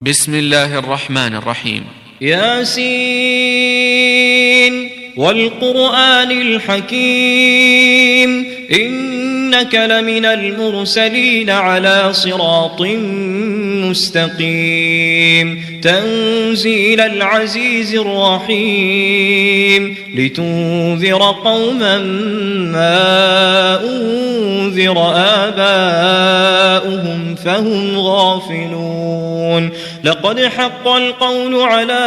بسم الله الرحمن الرحيم. ياسين والقرآن الحكيم إنك لمن المرسلين على صراط مستقيم تنزيل العزيز الرحيم لتنذر قوما ما أنذر آباؤهم فهم غافلون لقد حق القول على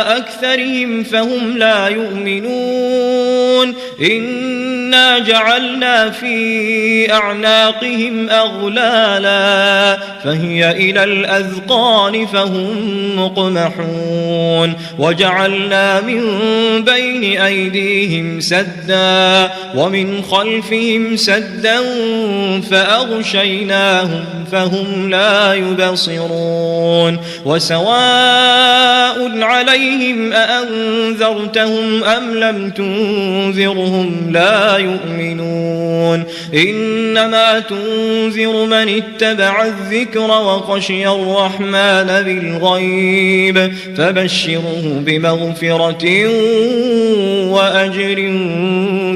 أكثرهم فهم لا يؤمنون إنا جعلنا في أعناقهم أغلالا فهي إلى الأذقان فهم مقمحون وجعلنا من بين أيديهم سدا ومن خلفهم سدا فأغشيناهم فهم لا يبصرون وسواء عليهم أأنذرتهم أم لم تنذرهم لا يؤمنون إنما تنذر من اتبع الذكر وخشي الرحمن بالغيب فبشره بمغفرة وأجر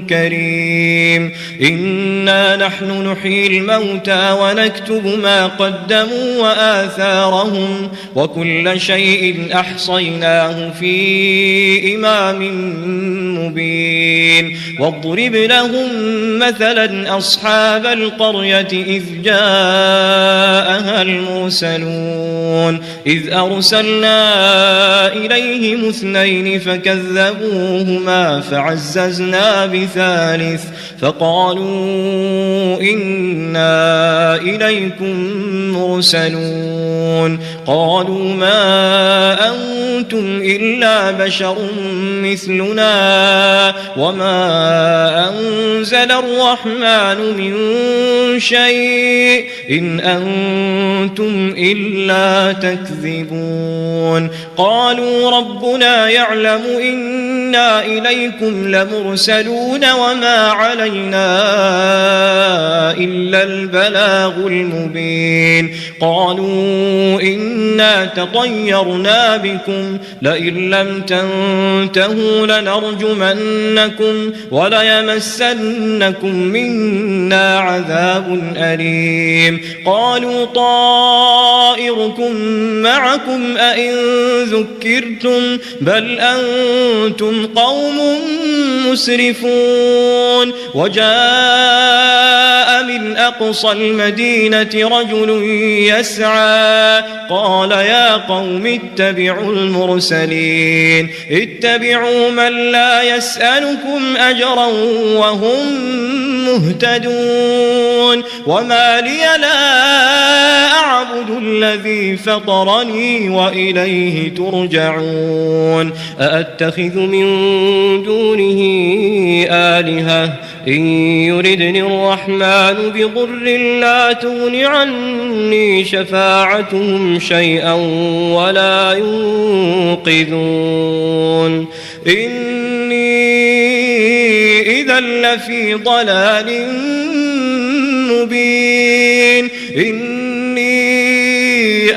كريم إنا نحن نحيي الموتى ونكتب ما قدموا وآثارهم وكل شيء أحصيناه في إمام مبين واضرب لهم مثلا أصحاب القرية إذ جاءها المرسلون إذ أرسلنا إليهم اثنين فكذبوهما فعززنا بثالث فقالوا إنا إليكم مرسلون قالوا ما أنتم إلا بشر مثلنا وما أنزل الرحمن من شيء إن أنتم إلا تكذبون قالوا ربنا يعلم إنا إليكم لمرسلون وما علينا إلا البلاغ المبين قالوا إنا تطيرنا بكم لئن لم تنتهوا لنرجمنكم وليمسنكم منا عذاب أليم قالوا طائركم معكم أئن ذكرتم بل أنتم قوم مسرفون وجاء من أقصى المدينة رجل يسعى قال يا قوم اتبعوا المرسلين اتبعوا من لا يسألكم أجرا وهم مهتدون وما لي لا أعبد الذي فطرني وإليه ترجعون أأتخذ من دونه آلهة إن يردني الرحمن بضر لا تغن عني شفاعتهم شيئا ولا ينقذون إني إذا لفي ضلال مبين إني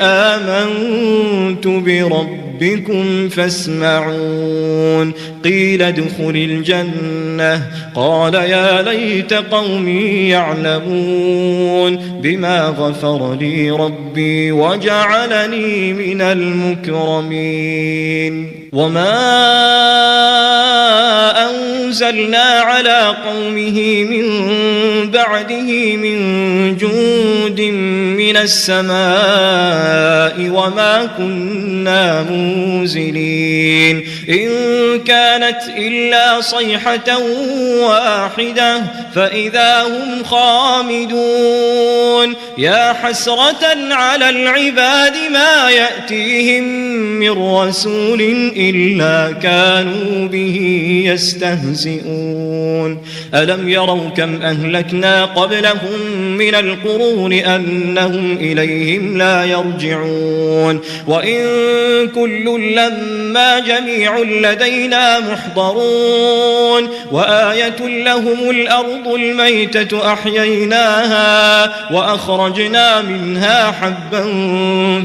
آمنت بربكم فاسمعون قيل ادخل الجنة قال يا ليت قومي يعلمون بما غفر لي ربي وجعلني من المكرمين وما أنزلنا على قومه من بعده من جند من السماء وما كنا منزلين إن كانت إلا صيحة واحدة فإذا هم خامدون يا حسرة على العباد ما يأتيهم من رسول إلا كانوا به يستهزئون يستهزئون ألم يروا كم أهلكنا قبلهم من القرون أنهم إليهم لا يرجعون وإن كل لما جميع لدينا محضرون وآية لهم الأرض الميتة أحييناها وأخرجنا منها حبا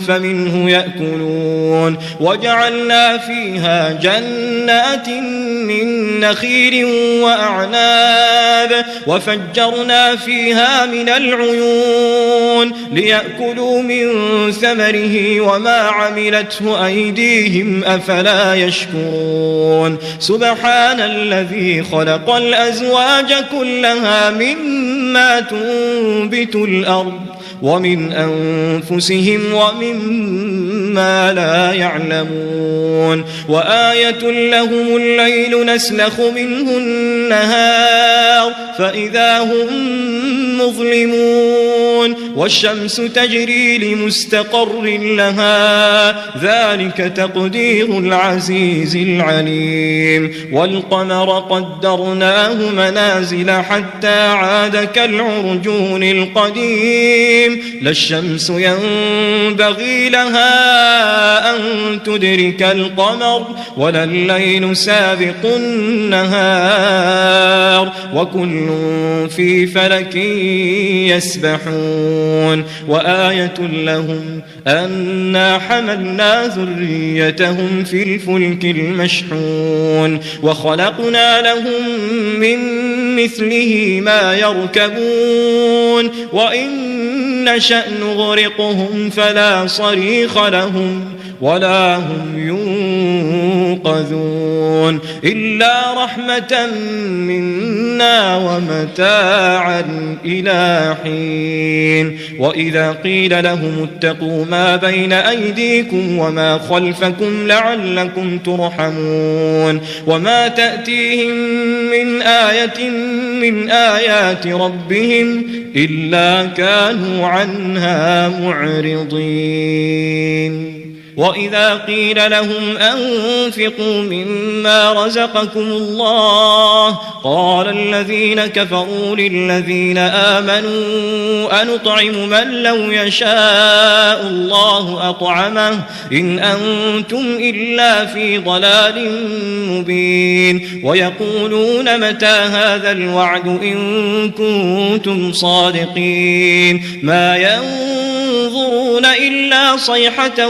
فمنه يأكلون وجعلنا فيها جنات من نخيل وأعناب وفجرنا فيها من العيون ليأكلوا من ثمره وما عملته أيديهم أفلا يشكرون سبحان الذي خلق الأزواج كلها مما تنبت الأرض ومن أنفسهم ومما لا يعلمون وآية لهم الليل نسلخ منه النهار فإذا هم مظلمون والشمس تجري لمستقر لها ذلك تقدير العزيز العليم والقمر قدرناه منازل حتى عاد كالعرجون القديم لا الشمس ينبغي لها أن تدرك القمر ولا الليل سابق النهار وكل في فلك يسبحون وآية لهم أنا حملنا ذريتهم في الفلك المشحون وخلقنا لهم من مثله ما يركبون وإن نشأ نغرقهم فلا صريخ لهم ولا هم ينقذون إلا رحمة منا ومتاعا إلى حين وإذا قيل لهم اتقوا ما بين أيديكم وما خلفكم لعلكم ترحمون وما تأتيهم من آية من آيات ربهم إلا كانوا عنها معرضين وإذا قيل لهم أنفقوا مما رزقكم الله قال الذين كفروا للذين آمنوا أنطعم من لو يشاء الله أطعمه إن أنتم إلا في ضلال مبين ويقولون متى هذا الوعد إن كنتم صادقين ما ينظرون إلا صيحة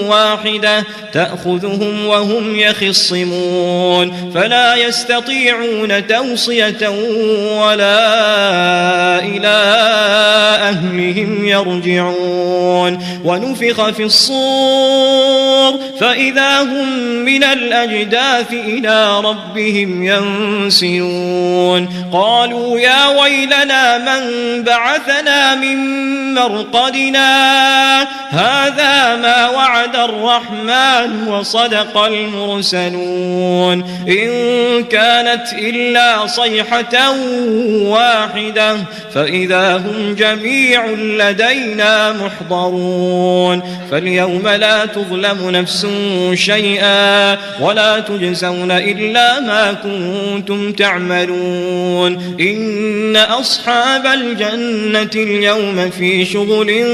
واحدة تأخذهم وهم يخصمون فلا يستطيعون توصية ولا إلى أهلهم يرجعون ونفخ في الصور فإذا هم من الأجداث إلى ربهم ينسلون قالوا يا ويلنا من بعثنا من مرقدنا هذا ما وعد الرحمن وصدق المرسلون إن كانت إلا صيحة واحدة فإذا هم جميع لدينا محضرون فاليوم لا تظلم نفس شيئا ولا تجزون إلا ما كنتم تعملون إن أصحاب الجنة اليوم في شغل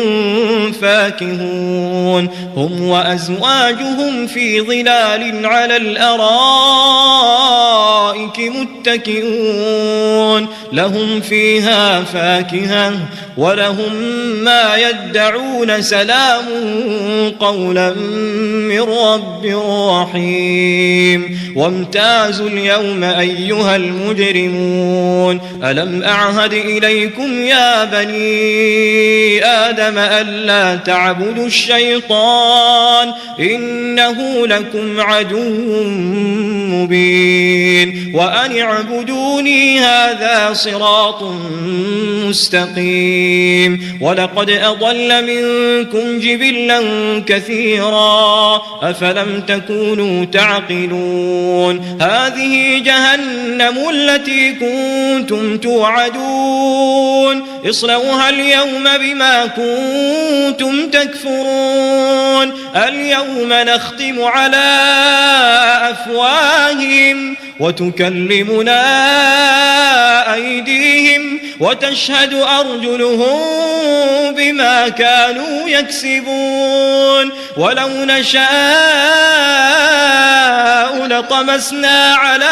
فاكهون هم وأزواجهم في ظلال على الأرائك متكئون لهم فيها فاكهة ولهم ما يدعون سلام قولا من رب رحيم وامتازوا اليوم أيها المجرمون ألم أعهد إليكم يا بني آدم ألا تعبدوا الشيطان إنه لكم عدو مبين وأن اعبدوني هذا صراط مستقيم الرجيم ولقد أضل منكم جبلا كثيرا أفلم تكونوا تعقلون هذه جهنم التي كنتم توعدون اصلوها اليوم بما كنتم تكفرون اليوم نختم على أفواههم وتكلمنا أيديهم وتشهد أرجلهم بما كانوا يكسبون ولو نشاء لطمسنا على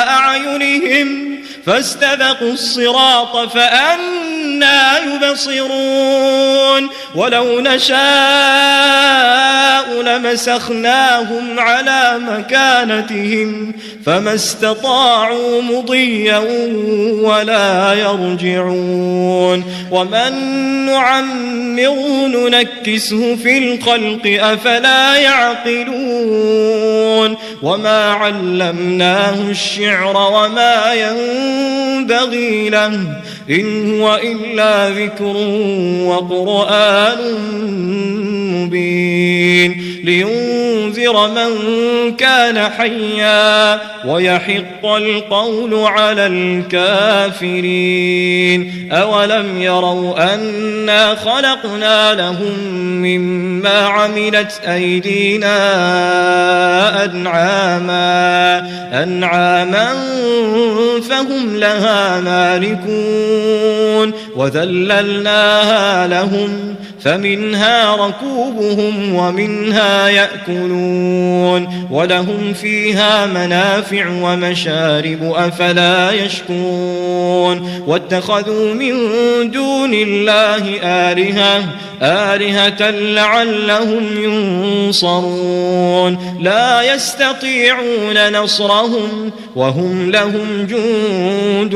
أعينهم فاستبقوا الصراط فأنى يبصرون ولو نشاء لمسخناهم على مكانتهم فما استطاعوا مضيا ولا يرجعون ومن نعمره ننكسه في الخلق أفلا يعقلون وما علمناه الشعر وما ينبغي له إن هو إلا ذكر وقرآن مبين لينذر من كان حيا ويحق القول على الكافرين أولم يروا أنا خلقنا لهم مما عملت أيدينا أنعاما فهم لها مالكون وذللناها لهم فمنها ركوبهم ومنها يأكلون ولهم فيها منافع ومشارب أفلا يشكرون واتخذوا من دون الله آلهة لعلهم ينصرون لا يستطيعون نصرهم وهم لهم جند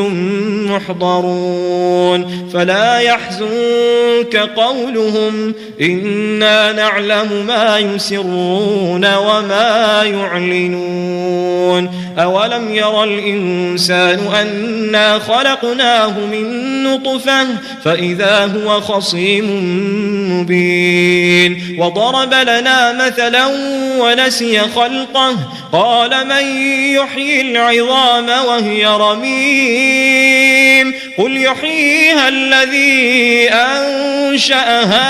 محضرون فلا يحزنك قولهم إنا نعلم ما يسرون وما يعلنون أولم يرى الإنسان أنا خلقناه من نطفة فإذا هو خصيم مبين وضرب لنا مثلا ونسي خلقه قال من يحيي العظام وهي رميم قل يحييها الذي أنشأها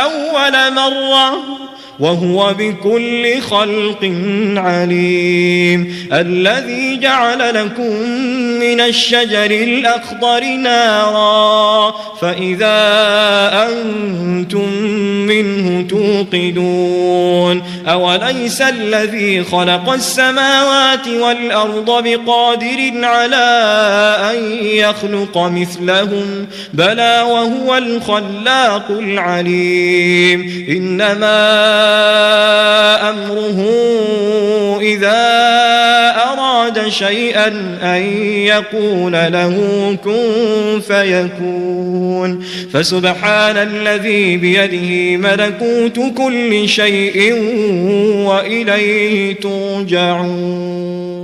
أول مرة وهو بكل خلق عليم الذي جعل لكم من الشجر الأخضر نارا فإذا أنتم منه توقدون أوليس الذي خلق السماوات والأرض بقادر على أن يخلق مثلهم بلى وهو الخلاق العليم إنما أمره إذا أراد شيئا أن يقول له كن فيكون فسبحان الذي بيده ملكوت كل شيء وإليه ترجعون.